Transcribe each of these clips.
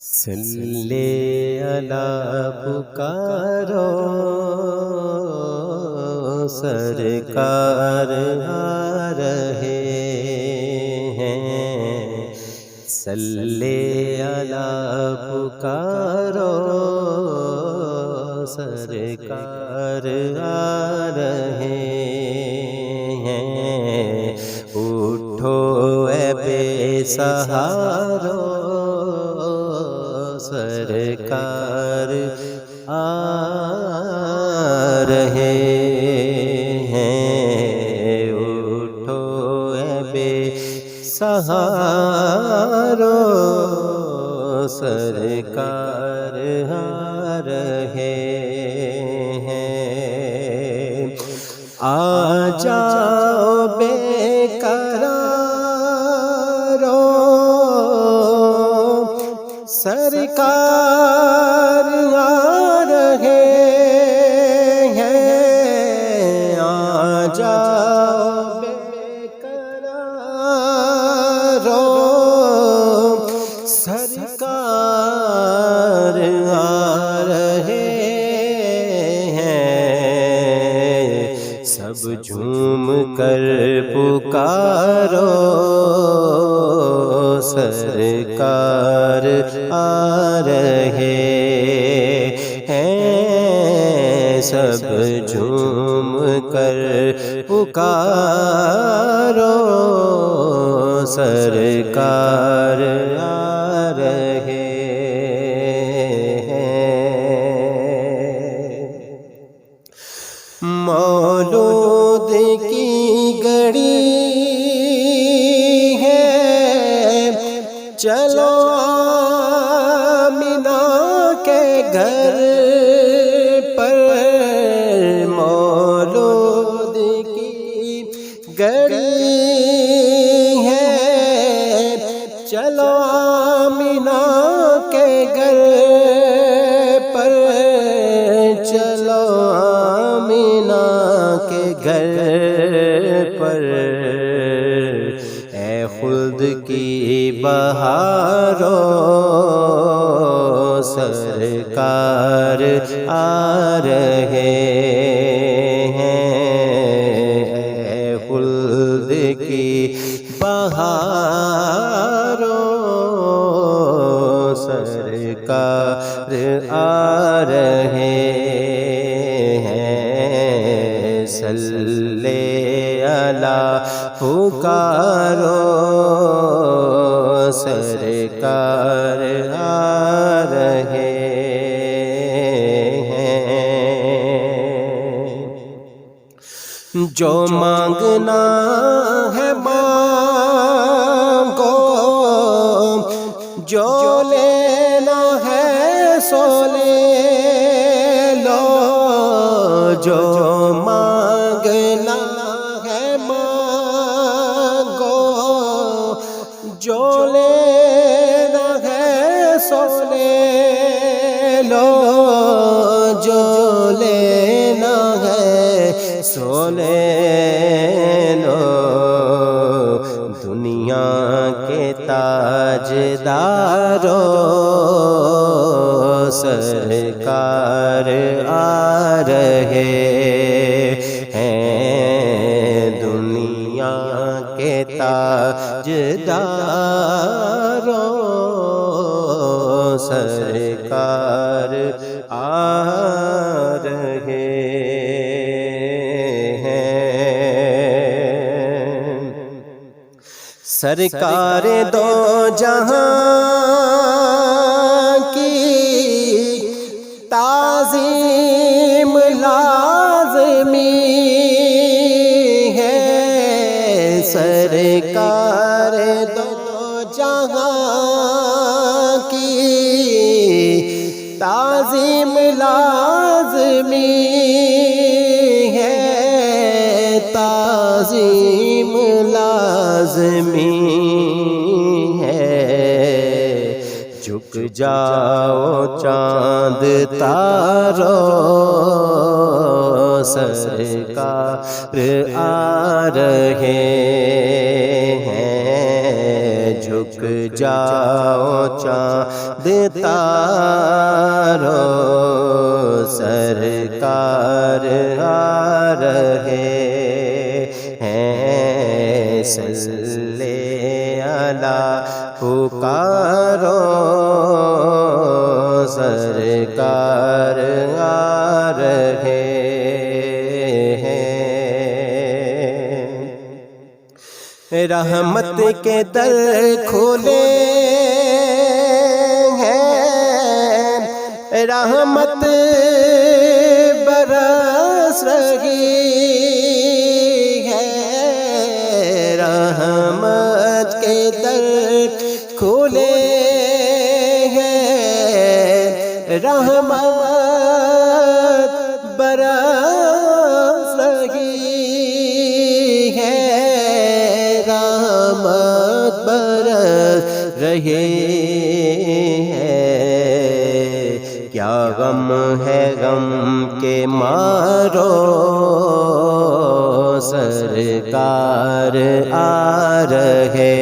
صلی اللہ پکارو سرکار آ رہے ہیں، صلی اللہ پکارو سرکار آ رہے ہیں، اٹھو اے بے سہارو سرکار آ رہے ہیں، اٹھو اے بے سہارو سرکار آ رہے ہیں، آ جاؤ بے قرارو سرکار آ رہے ہیں، آ جاؤ بے قرارو سرکار آ رہے ہیں، سب جھوم کر پکارو سرکار آ رہے ہیں، سب جھوم کر پکارو سرکار آ رہے ہیں، مولود کی گھڑی چلو آمنہ کے گھر پر، مولود کی گھڑی ہے، چلو آمنہ کے گھر پر، چلو آمنہ کے گھر پر، اے خلد کی بہارو سرکار آ رہے ہیں، اے خلد کی بہارو سرکار آ رہے ہیں، صلی اللہ پکارو سرکار آ رہے ہیں، جو مانگنا ہے مانگو، جو لینا ہے سو لے لو، جو مانگنا ہے مانگو، جو لینا ہے سو لے لو، جو لینا ہے سو لے لو، دنیا کے تاجدارو سرکار آ رہے ہیں، دنیا کے تاجدارو سرکار آ رہے ہیں، سرکار دو جہاں کی تعظیم لازمی ہے، سرکار دو جہاں کی تعظیم لازمی ہے، تعظیم لازمی ہے، جھک جاؤ چاند تارو سرکار آ رہے ہیں، جھک جھک جاؤ چاند تارو سرکار آ رہے ہیں صلی اللہ پکارو سرکار آ رہے ہیں رحمت کے در کھولے ہیں رحمت برس رہی ہے رحمت کے در کھولے ہیں رحمت برس رہی ہے رحمت برس رہے ہیں کیا غم ہے غم کے مارو سرکار آ رہے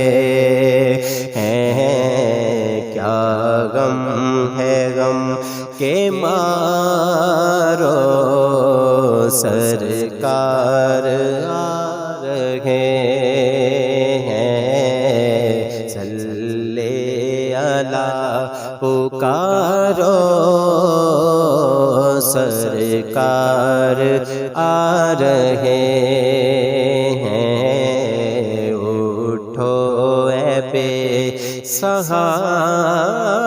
ہیں کیا غم ہے غم کے مارو سرکار آ رہے ہیں صلی اللہ پکارو سرکار آ رہے ہیں اٹھو اے بے سہارا